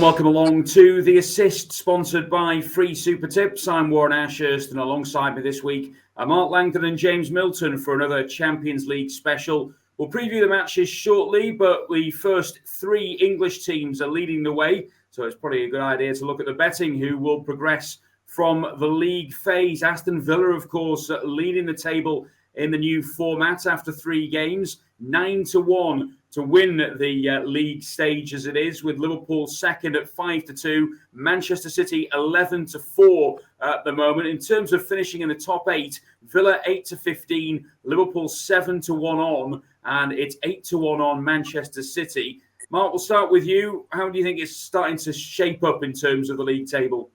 and welcome along to The Assist, sponsored by Free Super Tips. I'm Warren Ashurst, and alongside me this week are Mark Langdon and James Milton for another Champions League special. We'll preview the matches shortly, but the first three English teams are leading the way, so it's probably a good idea to look at the betting who will progress from the league phase. Aston Villa, of course, leading the table in the new format after 3 games, 9-1 to win the league stage as it is, with Liverpool second at 5-2, Manchester City 11-4 at the moment. In terms of finishing in the top 8, Villa 8-15, Liverpool 7-1 on, and it's 8-1 on Manchester City. Mark, we'll start with you. How do you think it's starting to shape up in terms of the league table?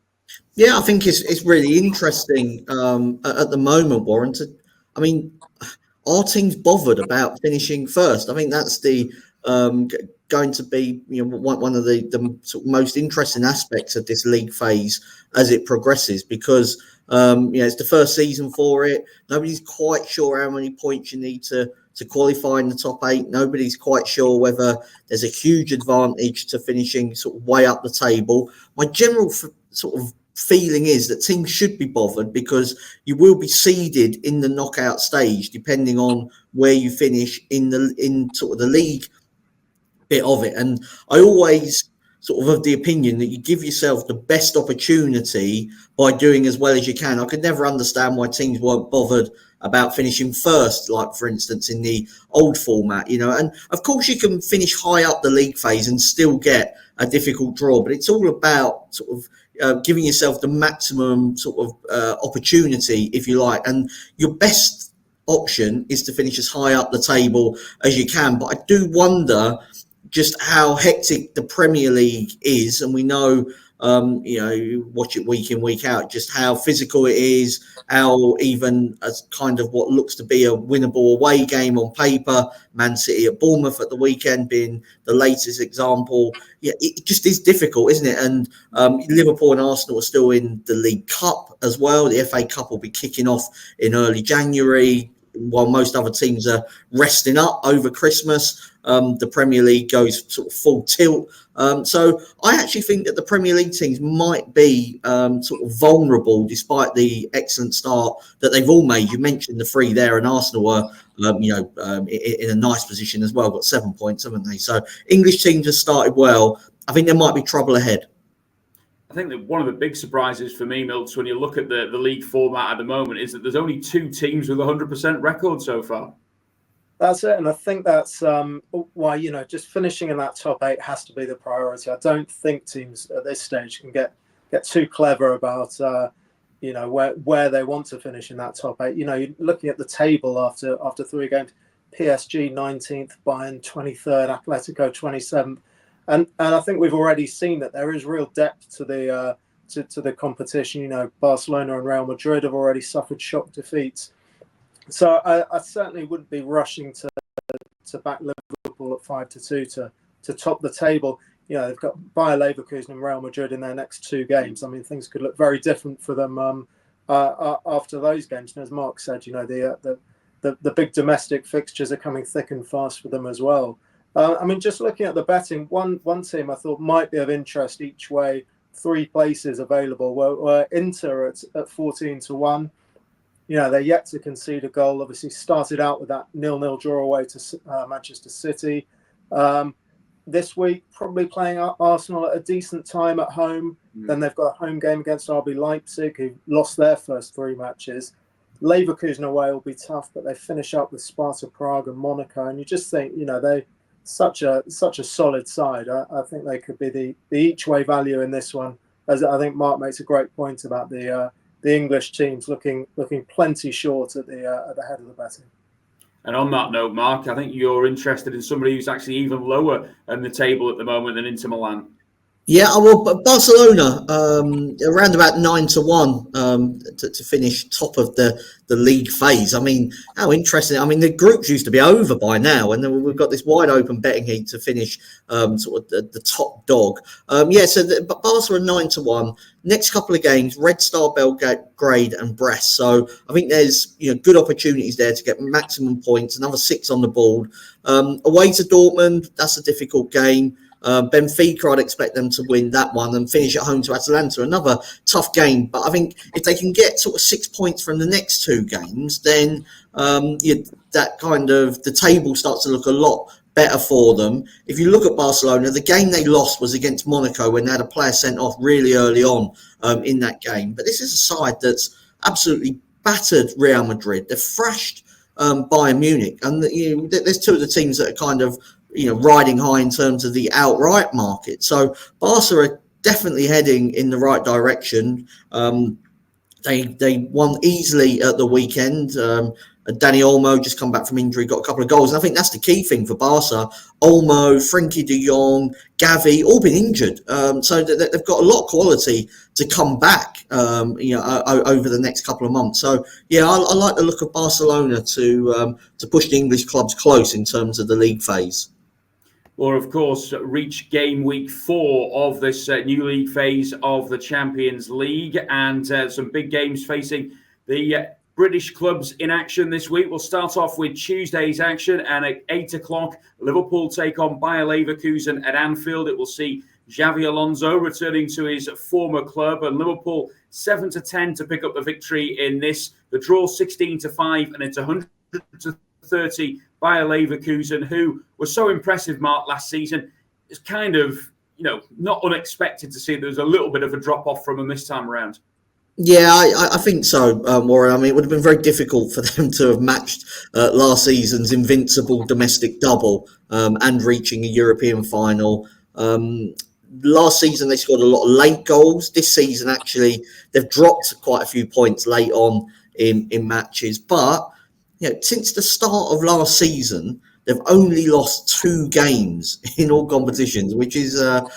Yeah, I think it's really interesting at the moment, Warren. Are teams bothered about finishing first? I think that's the going to be one of the sort of most interesting aspects of this league phase as it progresses, because it's the first season for it. Nobody's quite sure how many points you need to qualify in the top 8. Nobody's quite sure whether there's a huge advantage to finishing sort of way up the table. My general sort of feeling is that teams should be bothered, because you will be seeded in the knockout stage depending on where you finish in sort of the league bit of it. And I always sort of the opinion that you give yourself the best opportunity by doing as well as you can. I could never understand why teams weren't bothered about finishing first, like for instance in the old format, and of course you can finish high up the league phase and still get a difficult draw, but it's all about sort of giving yourself the maximum sort of opportunity, if you like, and your best option is to finish as high up the table as you can. But I do wonder just how hectic the Premier League is, and we know you watch it week in, week out, just how physical it is, how even as kind of what looks to be a winnable away game on paper, Man City at Bournemouth at the weekend being the latest example. Yeah, it just is difficult, isn't it? And Liverpool and Arsenal are still in the League Cup as well. The FA Cup will be kicking off in early January, while most other teams are resting up over Christmas. The Premier League goes sort of full tilt. So I actually think that the Premier League teams might be sort of vulnerable, despite the excellent start that they've all made. You mentioned the 3 there, and Arsenal were in a nice position as well, got 7 points, haven't they? So English teams have started well. I think there might be trouble ahead. I think that one of the big surprises for me, Milton, when you look at the league format at the moment, is that there's only 2 teams with 100% record so far. That's it, and I think that's why just finishing in that top 8 has to be the priority. I don't think teams at this stage can get too clever about where they want to finish in that top 8. You're looking at the table after 3 games: PSG 19th, Bayern 23rd, Atletico 27th. And I think we've already seen that there is real depth to the competition. Barcelona and Real Madrid have already suffered shock defeats. So I certainly wouldn't be rushing to back Liverpool at 5-2 to top the table. They've got Bayer Leverkusen and Real Madrid in their next 2 games. I mean, things could look very different for them after those games. And as Mark said, the big domestic fixtures are coming thick and fast for them as well. Just looking at the betting, one team I thought might be of interest each way, 3 places available, were Inter at 14-1. They're yet to concede a goal. Obviously started out with that 0-0 draw away to Manchester City. This week, probably playing Arsenal at a decent time at home. Then they've got a home game against RB Leipzig, who lost their first 3 matches. Leverkusen away will be tough, but they finish up with Sparta Prague and Monaco. And you just think, they such a solid side. I think they could be the each way value in this one. As I think Mark makes a great point about the English teams looking plenty short at the head of the betting. And on that note, Mark, I think you're interested in somebody who's actually even lower in the table at the moment than Inter Milan. Yeah, well, Barcelona around about 9-1 to finish top of the league phase. I mean, how interesting! I mean, the groups used to be over by now, and then we've got this wide open betting heat to finish sort of the top dog. So Barcelona 9-1. Next couple of games: Red Star Belgrade and Brest. So I think there's good opportunities there to get maximum points. Another 6 on the board. Away to Dortmund, that's a difficult game. Benfica, I'd expect them to win that one and finish at home to Atalanta. Another tough game, but I think if they can get sort of 6 points from the next two games, then that kind of the table starts to look a lot better for them. If you look at Barcelona, the game they lost was against Monaco when they had a player sent off really early on in that game. But this is a side that's absolutely battered Real Madrid. They've thrashed Bayern Munich, and there's two of the teams that are kind of riding high in terms of the outright market. So Barca are definitely heading in the right direction. They won easily at the weekend. Dani Olmo just come back from injury, got a couple of goals. And I think that's the key thing for Barca. Olmo, Frenkie de Jong, Gavi, all been injured. So they've got a lot of quality to come back, over the next couple of months. So, yeah, I like the look of Barcelona to push the English clubs close in terms of the league phase. Or, of course, reach game week 4 of this new league phase of the Champions League, and some big games facing the British clubs in action this week. We'll start off with Tuesday's action, and at 8 o'clock, Liverpool take on Bayer Leverkusen at Anfield. It will see Xavi Alonso returning to his former club, and Liverpool 7-10 to pick up the victory in this. The draw 16-5, and it's 100-30 Bayer Leverkusen, who was so impressive, Mark, last season. It's kind of, not unexpected to see there's a little bit of a drop-off from them this time around. Yeah, I think so, Warren. I mean, it would have been very difficult for them to have matched last season's invincible domestic double and reaching a European final. Last season, they scored a lot of late goals. This season, actually, they've dropped quite a few points late on in matches. But since the start of last season, they've only lost 2 games in all competitions, which is a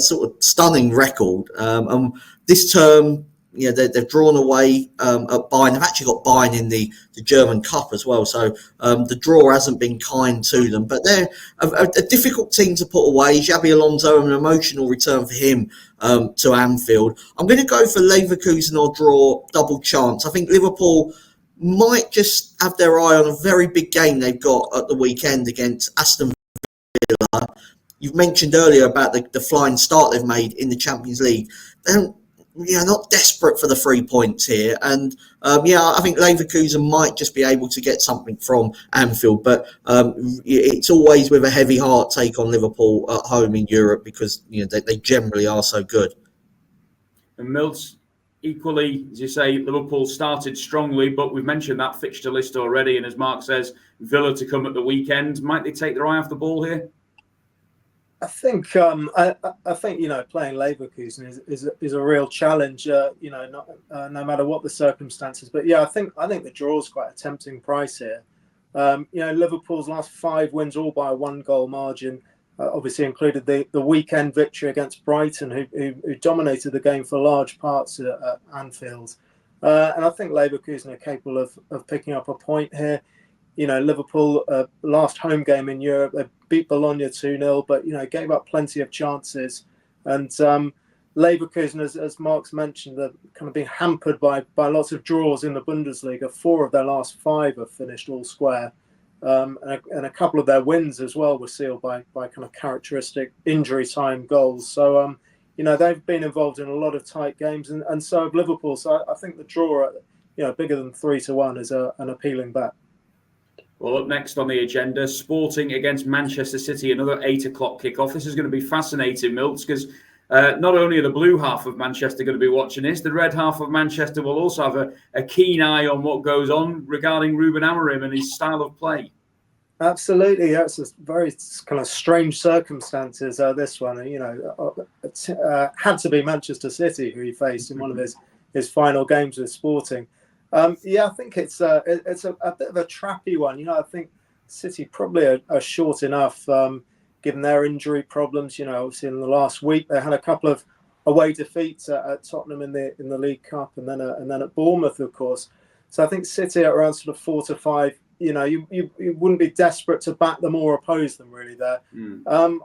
sort of stunning record. And this term, they've drawn away at Bayern. They've actually got Bayern in the German Cup as well. So the draw hasn't been kind to them. But they're a difficult team to put away. Xabi Alonso, an emotional return for him to Anfield. I'm going to go for Leverkusen or draw, double chance. I think Liverpool might just have their eye on a very big game they've got at the weekend against Aston Villa. You've mentioned earlier about the flying start they've made in the Champions League. They're not desperate for the 3 points here. And, I think Leverkusen might just be able to get something from Anfield. But it's always with a heavy heart take on Liverpool at home in Europe because they generally are so good. And Mills, equally, as you say, Liverpool started strongly, but we've mentioned that fixture list already. And as Mark says, Villa to come at the weekend. Might they take their eye off the ball here? I think playing Leverkusen is a real challenge. No matter what the circumstances. But I think the draw is quite a tempting price here. Liverpool's last 5 wins all by a 1-goal margin. Obviously included the weekend victory against Brighton, who dominated the game for large parts at Anfield. And I think Leverkusen are capable of picking up a point here. Liverpool, last home game in Europe, they beat Bologna 2-0, but, gave up plenty of chances. And Leverkusen, as Mark's mentioned, they've kind of been hampered by lots of draws in the Bundesliga. 4 of their last 5 have finished all square. And a couple of their wins as well were sealed by kind of characteristic injury time goals. So, they've been involved in a lot of tight games, and so have Liverpool. So I think the draw, bigger than 3-1 is an appealing bet. Well, up next on the agenda, Sporting against Manchester City, another 8 o'clock kickoff. This is going to be fascinating, Milts, because not only are the blue half of Manchester going to be watching this, the red half of Manchester will also have a keen eye on what goes on regarding Ruben Amorim and his style of play. Absolutely, it's a very kind of strange circumstances. This one, had to be Manchester City who he faced in one of his final games with Sporting. I think it's a bit of a trappy one. I think City probably are short enough given their injury problems. Obviously in the last week they had a couple of away defeats at Tottenham in the League Cup and then at Bournemouth, of course. So I think City at around sort of 4-5. You wouldn't be desperate to back them or oppose them really there. I'm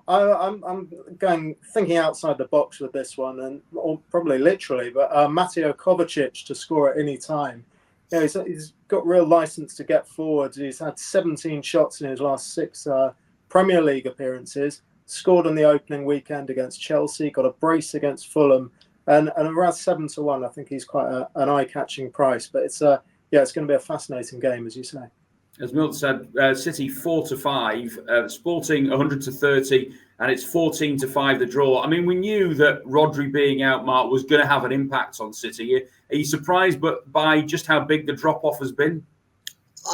thinking outside the box with this one, or probably literally, but Mateo Kovacic to score at any time. He's got real license to get forward. He's had 17 shots in his last 6 Premier League appearances, scored on the opening weekend against Chelsea, got a brace against Fulham, and around 7-1. I think he's quite an eye-catching price. But it's going to be a fascinating game, as you say. As Milton said, City 4-5, Sporting 100-30, and it's 14-5 the draw. I mean, we knew that Rodri being out, Mark, was going to have an impact on City. Are you surprised by just how big the drop-off has been?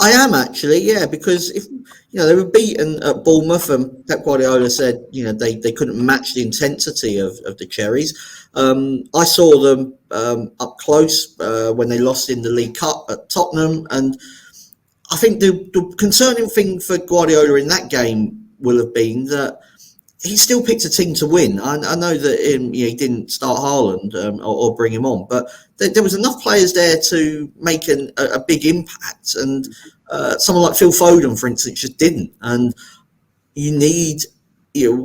I am actually, yeah, because if they were beaten at Bournemouth, and Pep Guardiola said they couldn't match the intensity of the Cherries. I saw them up close when they lost in the League Cup at Tottenham, and I think the concerning thing for Guardiola in that game will have been that he still picked a team to win. I know that he didn't start Haaland or bring him on, but there was enough players there to make a big impact. And someone like Phil Foden, for instance, just didn't. And you need,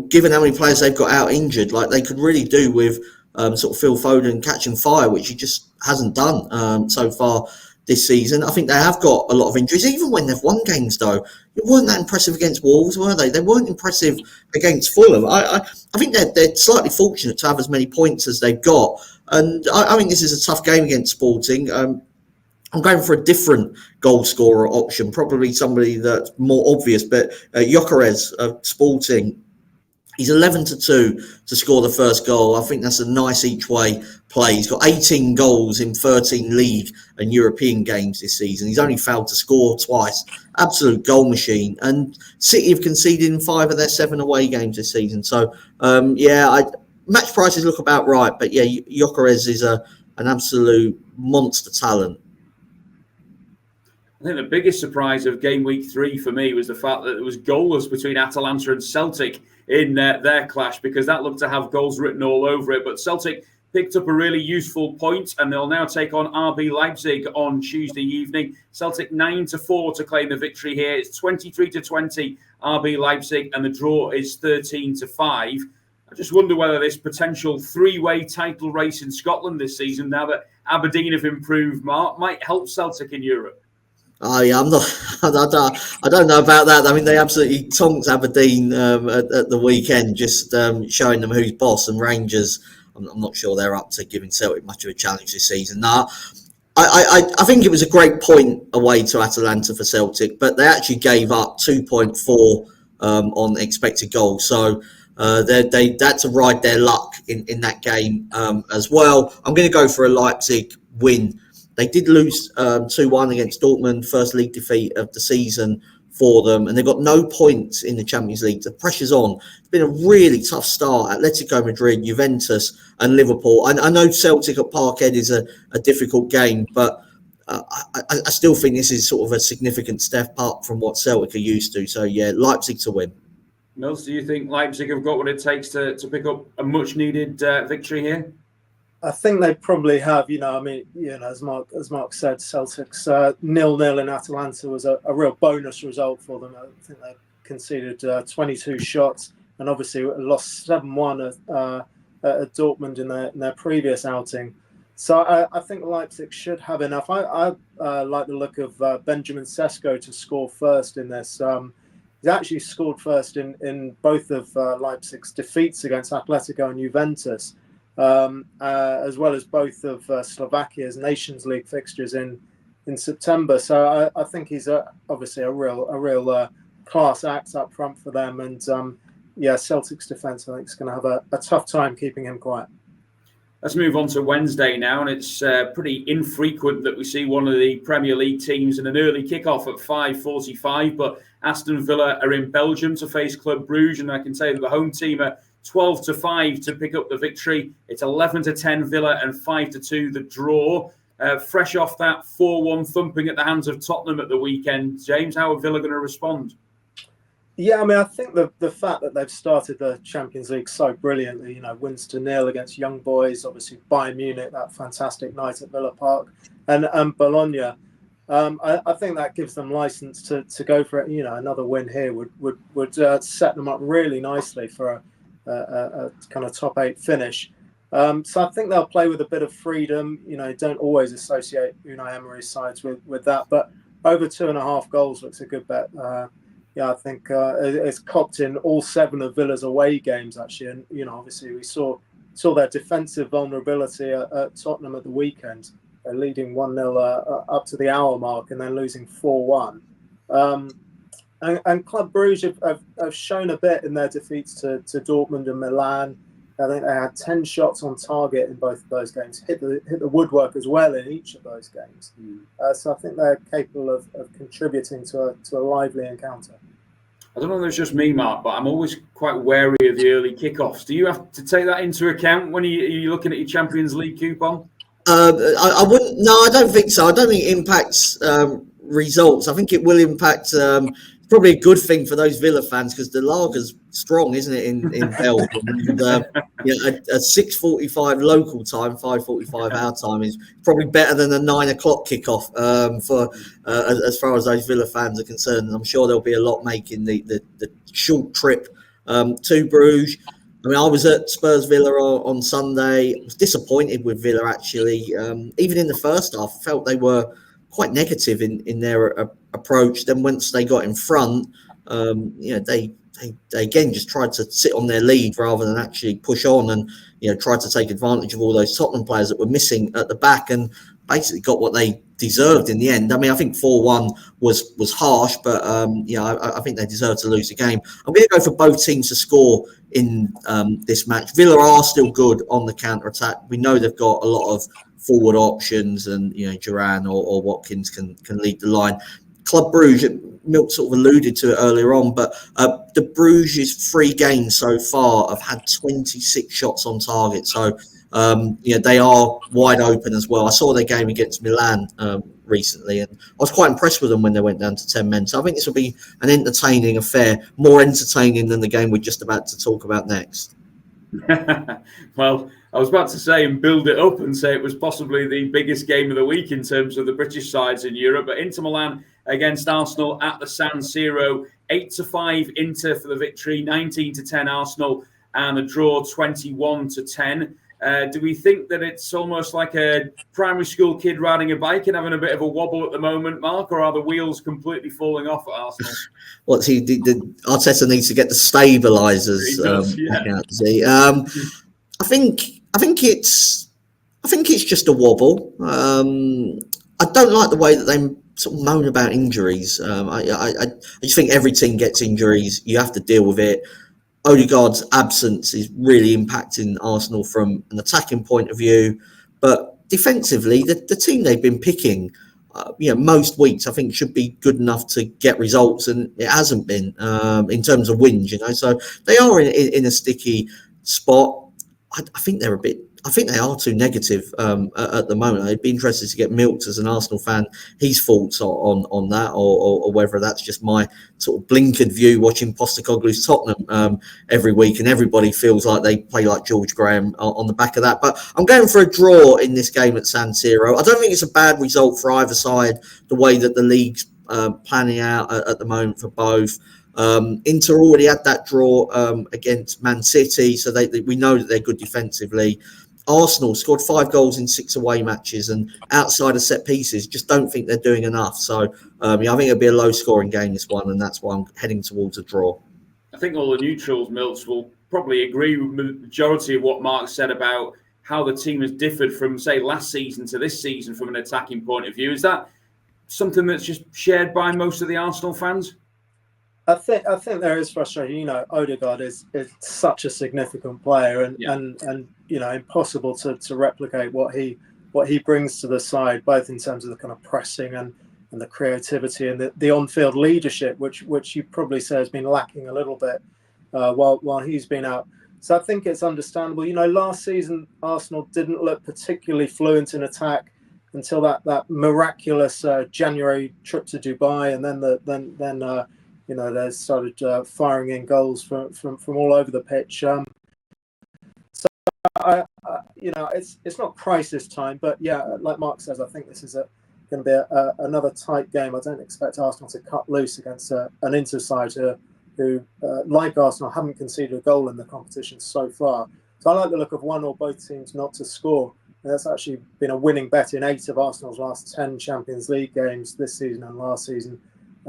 given how many players they've got out injured, like they could really do with sort of Phil Foden catching fire, which he just hasn't done so far this season. I think they have got a lot of injuries. Even when they've won games, though, it weren't that impressive against Wolves, were they? They weren't impressive against Fulham. I think they're slightly fortunate to have as many points as they've got. And I think this is a tough game against Sporting. I'm going for a different goal scorer option, probably somebody that's more obvious, but Gyökeres of Sporting. He's 11-2 to score the first goal. I think that's a nice each way play. He's got 18 goals in 13 league and European games this season. He's only failed to score twice. Absolute goal machine. And City have conceded in 5 of their 7 away games this season. So, match prices look about right. But yeah, Gyökeres is an absolute monster talent. I think the biggest surprise of game week 3 for me was the fact that it was goalless between Atalanta and Celtic in their clash, because that looked to have goals written all over it. But Celtic picked up a really useful point, and they'll now take on RB Leipzig on Tuesday evening. Celtic 9-4 to claim the victory here. It's 23-20 RB Leipzig, and the draw is 13-5. I just wonder whether this potential 3-way title race in Scotland this season, now that Aberdeen have improved, Mark, might help Celtic in Europe. Oh yeah, I don't know about that. I mean, they absolutely tonked Aberdeen at the weekend, just showing them who's boss. And Rangers, I'm not sure they're up to giving Celtic much of a challenge this season. Nah, I think it was a great point away to Atalanta for Celtic, but they actually gave up 2.4 on expected goals. So they had to ride their luck in that game as well. I'm going to go for a Leipzig win. They did lose 2-1 against Dortmund, first league defeat of the season for them, and they've got no points in the Champions League. The pressure's on. It's been a really tough start. Atletico Madrid, Juventus and Liverpool. I know Celtic at Parkhead is a difficult game, but I still think this is sort of a significant step up from what Celtic are used to. So, yeah, Leipzig to win. Mills, do you think Leipzig have got what it takes to pick up a much-needed victory here? I think they probably have. As Mark said, Celtic's 0-0 in Atalanta was a real bonus result for them. I think they conceded 22 shots and obviously lost 7-1 at Dortmund in their previous outing. So I think Leipzig should have enough. I like the look of Benjamin Sesko to score first in this. He's actually scored first in both of Leipzig's defeats against Atletico and Juventus. As well as both of Slovakia's Nations League fixtures in September. So I think he's obviously a real class act up front for them. And Celtic's defence, I think, is going to have a tough time keeping him quiet. Let's move on to Wednesday now, and it's pretty infrequent that we see one of the Premier League teams in an early kickoff at 5:45. But Aston Villa are in Belgium to face Club Brugge, and I can say that the home team are 12-5 to pick up the victory. It's 11-10 Villa and 5-2 the draw. Fresh off that 4-1 thumping at the hands of Tottenham at the weekend. James, how are Villa going to respond? Yeah, I mean, I think the fact that they've started the Champions League so brilliantly, wins to 0 against Young Boys, obviously Bayern Munich, that fantastic night at Villa Park, and Bologna. I think that gives them license to go for it. Another win here would set them up really nicely for a kind of top 8 finish. So I think they'll play with a bit of freedom. Don't always associate Unai Emery's sides with that, but over 2.5 goals looks a good bet I think it's copped in all 7 of Villa's away games actually, and obviously we saw their defensive vulnerability at Tottenham at the weekend. They're leading 1-0 up to the hour mark and then losing 4-1. And Club Brugge have shown a bit in their defeats to Dortmund and Milan. I think they had 10 shots on target in both of those games, hit the woodwork as well in each of those games. So I think they're capable of contributing to a lively encounter. I don't know if it's just me, Mark, but I'm always quite wary of the early kickoffs. Do you have to take that into account when you're looking at your Champions League coupon? I wouldn't. No, I don't think so. I don't think it impacts results. I think it will impact. Probably a good thing for those Villa fans because the lager's strong, isn't it, in Belgium? And, a 6:45 local time, 5:45 our time is probably better than a 9 o'clock kickoff for as far as those Villa fans are concerned. And I'm sure there'll be a lot making the short trip to Bruges. I mean, I was at Spurs Villa on Sunday. I was disappointed with Villa actually. Even in the first half, I felt they were quite negative in their approach. Then once they got in front, they again just tried to sit on their lead rather than actually push on and tried to take advantage of all those Tottenham players that were missing at the back and basically got what they deserved in the end. I mean, I think 4-1 was harsh, but I think they deserved to lose the game. I'm going to go for both teams to score in this match. Villa are still good on the counter attack. We know they've got a lot of forward options, and Duran or Watkins can lead the line. Club Brugge, Milt sort of alluded to it earlier on, but the Bruges' 3 games so far have had 26 shots on target. So they are wide open as well. I saw their game against Milan recently, and I was quite impressed with them when they went down to 10 men. So I think this will be an entertaining affair, more entertaining than the game we're just about to talk about next. Well, I was about to say and build it up and say it was possibly the biggest game of the week in terms of the British sides in Europe, but Inter Milan against Arsenal at the San Siro, 8-5 Inter for the victory, 19-10 Arsenal, and a draw 21-10. Do we think that it's almost like a primary school kid riding a bike and having a bit of a wobble at the moment, Mark, or are the wheels completely falling off at Arsenal? Arteta needs to get the stabilisers. I think it's just a wobble. I don't like the way that they sort of moan about injuries. I just think every team gets injuries. You have to deal with it. Odegaard's absence is really impacting Arsenal from an attacking point of view, but defensively, the team they've been picking, most weeks I think should be good enough to get results, and it hasn't been in terms of wins. So they are in a sticky spot. I think they're they are too negative at the moment. I'd be interested to get Milt, as an Arsenal fan, his thoughts on that, or whether that's just my sort of blinkered view watching Postecoglou's Tottenham every week, and everybody feels like they play like George Graham on the back of that. But I'm going for a draw in this game at San Siro. I don't think it's a bad result for either side, the way that the league's planning out at the moment for both. Inter already had that draw against Man City, so we know that they're good defensively. Arsenal scored 5 goals in 6 away matches, and outside of set pieces, just don't think they're doing enough. So I think it'll be a low-scoring game, this one, and that's why I'm heading towards a draw. I think all the neutrals, Milts, will probably agree with the majority of what Mark said about how the team has differed from, say, last season to this season from an attacking point of view. Is that something that's just shared by most of the Arsenal fans? I think there is frustration. Odegaard is such a significant player, and impossible to replicate what he brings to the side, both in terms of the kind of pressing and the creativity and the on-field leadership, which you probably say has been lacking a little bit while he's been out. So I think it's understandable. Last season Arsenal didn't look particularly fluent in attack until that miraculous January trip to Dubai, and then they started firing in goals from all over the pitch. It's not crisis time, but yeah, like Mark says, I think this is going to be another tight game. I don't expect Arsenal to cut loose against an Inter side who, like Arsenal, haven't conceded a goal in the competition so far. So I like the look of one or both teams not to score. And that's actually been a winning bet in 8 of Arsenal's last 10 Champions League games this season and last season.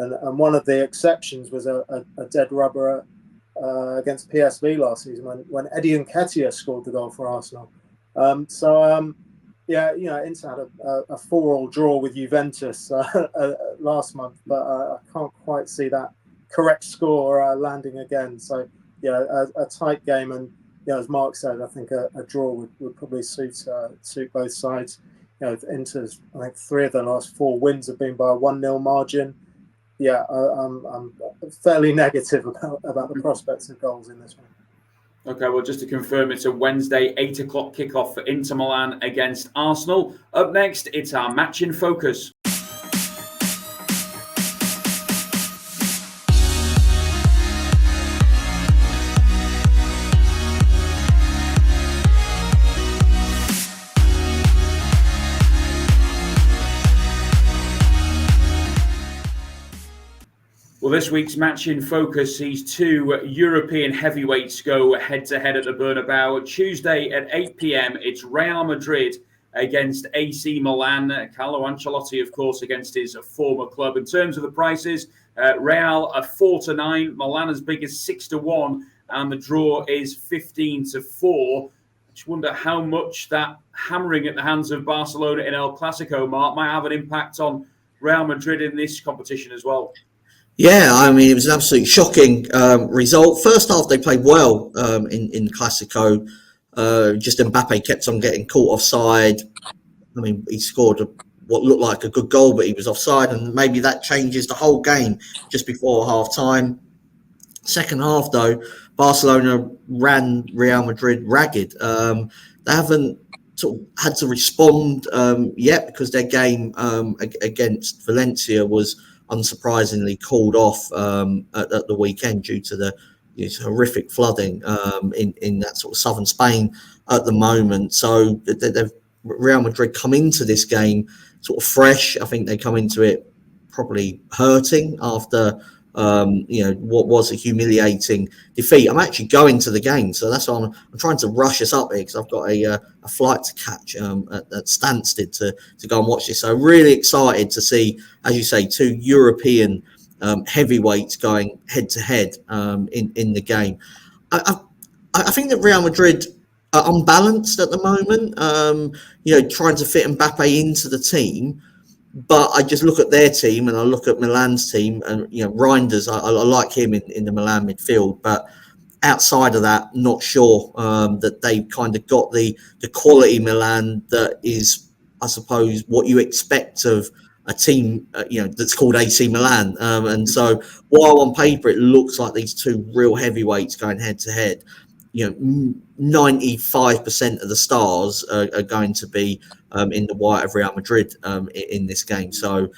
And one of the exceptions was a dead rubber against PSV last season when Eddie Nketiah scored the goal for Arsenal. Yeah, Inter had a 4-4 draw with Juventus last month, but I can't quite see that correct score landing again. So, a tight game, and as Mark said, I think a draw would probably suit both sides. Inter's, I think 3 of the last 4 wins have been by a 1-0 margin. Yeah, I'm fairly negative about the prospects of goals in this one. Okay, well, just to confirm, it's a Wednesday 8 o'clock kickoff for Inter Milan against Arsenal. Up next, it's our match in focus. Well, this week's match in focus sees 2 European heavyweights go head-to-head at the Bernabeu. Tuesday at 8 p.m, it's Real Madrid against AC Milan. Carlo Ancelotti, of course, against his former club. In terms of the prices, Real are 4-9, Milan as big as 6-1, and the draw is 15-4. I just wonder how much that hammering at the hands of Barcelona in El Clasico, Mark, might have an impact on Real Madrid in this competition as well. Yeah, I mean, it was an absolutely shocking result. First half, they played well in Clasico. Just Mbappe kept on getting caught offside. I mean, he scored what looked like a good goal, but he was offside, and maybe that changes the whole game just before half-time. Second half, though, Barcelona ran Real Madrid ragged. They haven't sort of had to respond yet, because their game against Valencia was unsurprisingly called off at the weekend due to the horrific flooding in that sort of southern Spain at the moment. So Real Madrid come into this game sort of fresh. I think they come into it probably hurting after what was a humiliating defeat. I'm actually going to the game, so that's why I'm trying to rush us up here, because I've got a flight to catch at Stansted to go and watch this. So really excited to see, as you say, 2 European heavyweights going head to head in the game. I think that Real Madrid are unbalanced at the moment. Trying to fit Mbappe into the team. But I just look at their team and I look at Milan's team, and Reinders, I like him in the Milan midfield. But outside of that, not sure that they've kind of got the quality Milan that is, I suppose, what you expect of a team that's called AC Milan. And so while on paper it looks like these 2 real heavyweights going head to head, 95% of the stars are going to be in the white of Real Madrid in this game. So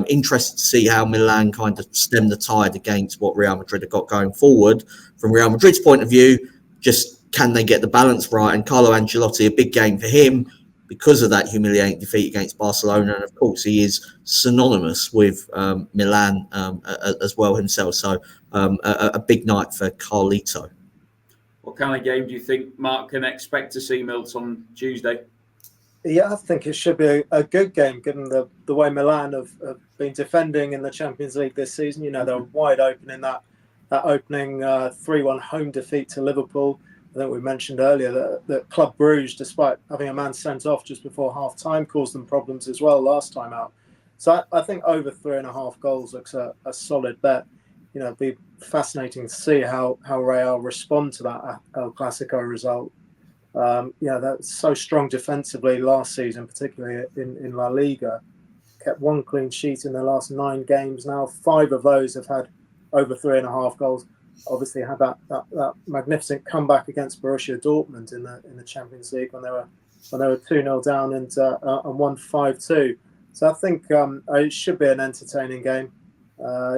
interested to see how Milan kind of stem the tide against what Real Madrid have got going forward. From Real Madrid's point of view, just can they get the balance right? And Carlo Ancelotti, a big game for him because of that humiliating defeat against Barcelona. And of course, he is synonymous with Milan as well himself. So a big night for Carlito. What kind of game do you think Mark can expect to see, Milton, on Tuesday? Yeah, I think it should be a good game, given the way Milan have been defending in the Champions League this season. They're wide open in that opening 3-1 home defeat to Liverpool. I think we mentioned earlier that Club Brugge, despite having a man sent off just before half-time, caused them problems as well last time out. So I think over 3.5 goals looks a solid bet. It'd be fascinating to see how Real respond to that El Clasico result. That's so strong defensively last season, particularly in La Liga. Kept 1 clean sheet in their last 9 games now. 5 of those have had over 3.5 goals. Obviously had that magnificent comeback against Borussia Dortmund in the Champions League when they were 2-0 down and won 5-2. So I think it should be an entertaining game.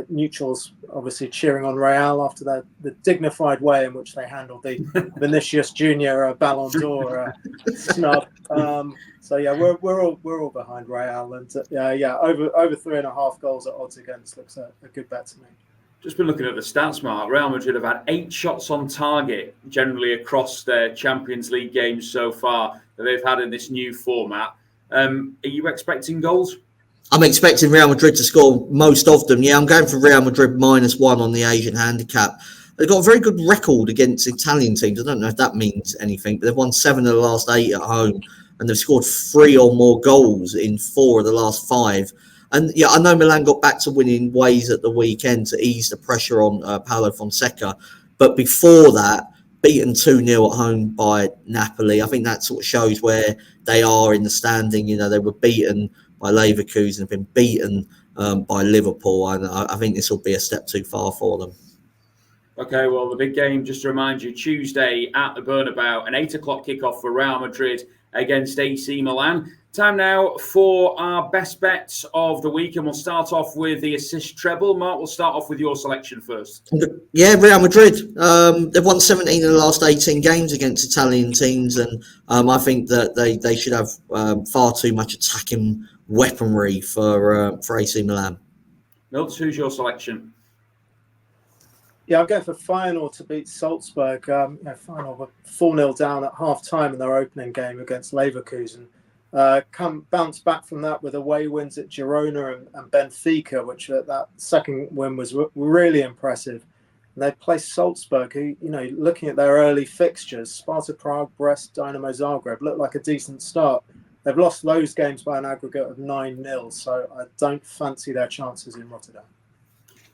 Neutrals obviously cheering on Real after the dignified way in which they handled the Vinicius Junior Ballon d'Or snub. So yeah, we're all behind Real, and over 3.5 goals at odds against looks a good bet to me. Just been looking at the stats, Mark. Real Madrid have had 8 shots on target generally across their Champions League games so far that they've had in this new format. Are you expecting goals? I'm expecting Real Madrid to score most of them. Yeah, I'm going for Real Madrid -1 on the Asian handicap. They've got a very good record against Italian teams. I don't know if that means anything, but they've won 7 of the last 8 at home, and they've scored 3 or more goals in 4 of the last 5. And yeah, I know Milan got back to winning ways at the weekend to ease the pressure on Paulo Fonseca, but before that, beaten 2-0 at home by Napoli. I think that sort of shows where they are in the standing. You know, they were beaten by Leverkusen, have been beaten by Liverpool, and I think this will be a step too far for them. Okay, well, the big game, just to remind you, Tuesday at the Bernabeu, an 8 o'clock kickoff for Real Madrid against AC Milan. Time now for our best bets of the week, and we'll start off with the assist treble. Mark, we'll start off with your selection first. Yeah, Real Madrid. They've won 17 of the last 18 games against Italian teams, and I think that they should have far too much attacking weaponry for AC Milan. Milton, who's your selection? Yeah, I'm going for Feyenoord to beat Salzburg. Feyenoord were 4-0 down at half-time in their opening game against Leverkusen. Bounce back from that with away wins at Girona and Benfica, which that second win was really impressive. And they placed Salzburg, who, looking at their early fixtures, Sparta Prague, Brest, Dynamo Zagreb, looked like a decent start. They've lost those games by an aggregate of 9-0, so I don't fancy their chances in Rotterdam.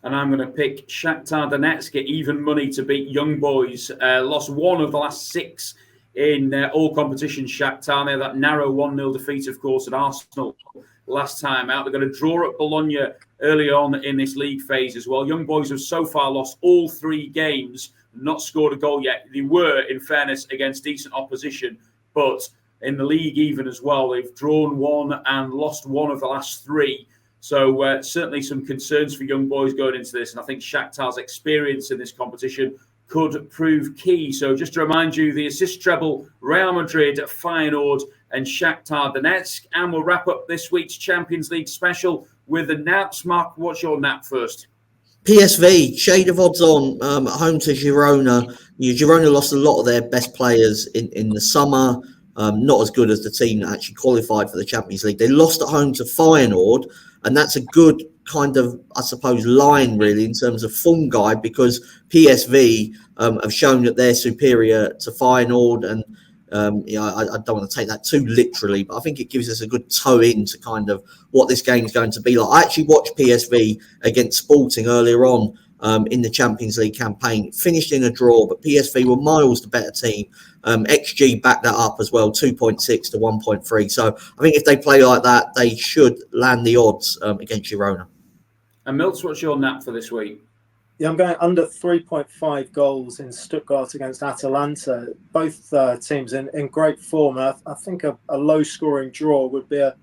And I'm going to pick Shakhtar Donetsk at even money to beat Young Boys. Lost 1 of the last 6 in all competitions, Shakhtar. They had that narrow 1-0 defeat, of course, at Arsenal last time out. They're going to draw at Bologna early on in this league phase as well. Young Boys have so far lost all 3 games, not scored a goal yet. They were, in fairness, against decent opposition, but in the league even as well, they've drawn 1 and lost 1 of the last 3. So certainly some concerns for Young Boys going into this. And I think Shakhtar's experience in this competition could prove key. So just to remind you, the assist treble, Real Madrid, Feyenoord and Shakhtar Donetsk. And we'll wrap up this week's Champions League special with the naps. Mark, what's your nap first? PSV, shade of odds on at home to Girona. Girona lost a lot of their best players in the summer. Not as good as the team that actually qualified for the Champions League. They lost at home to Feyenoord, and that's a good kind of, I suppose, line really in terms of form guide, because PSV have shown that they're superior to Feyenoord, and I don't want to take that too literally, but I think it gives us a good toe into kind of what this game is going to be like. I actually watched PSV against Sporting earlier on in the Champions League campaign, finished in a draw, but PSV were miles the better team. XG backed that up as well, 2.6 to 1.3. So I think if they play like that, they should land the odds against Girona. And Milts, what's your nap for this week? Yeah, I'm going under 3.5 goals in Stuttgart against Atalanta. Both teams in great form. I think a low-scoring draw would be a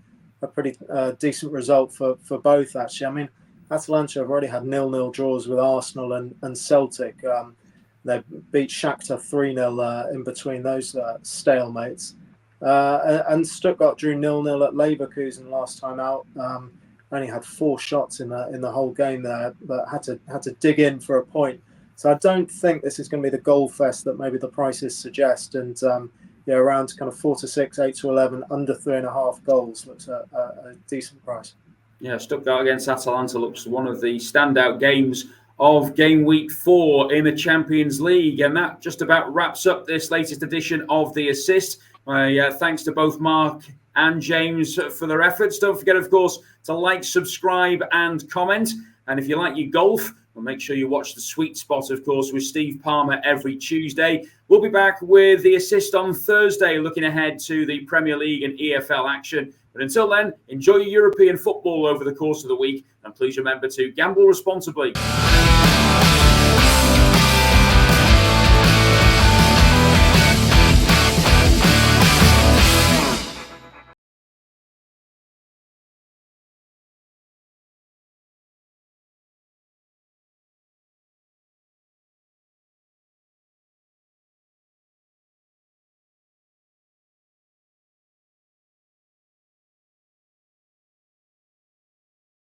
pretty decent result for both, actually. I mean, Atalanta have already had 0-0 draws with Arsenal and Celtic. They beat Shakhtar 3-0 in between those stalemates. And Stuttgart drew 0-0 at Leverkusen last time out. Only had 4 shots in the whole game there, but had to dig in for a point. So I don't think this is going to be the goal fest that maybe the prices suggest. And around kind of 4 to 6, 8 to 11, under 3.5 goals looks a decent price. Yeah, Stuttgart against Atalanta looks one of the standout games of game week 4 in the Champions League. And that just about wraps up this latest edition of The Assist. Thanks to both Mark and James for their efforts. Don't forget, of course, to like, subscribe and comment. And if you like your golf, well, make sure you watch The Sweet Spot, of course, with Steve Palmer every Tuesday. We'll be back with The Assist on Thursday, looking ahead to the Premier League and EFL action. But until then, enjoy your European football over the course of the week. And please remember to gamble responsibly.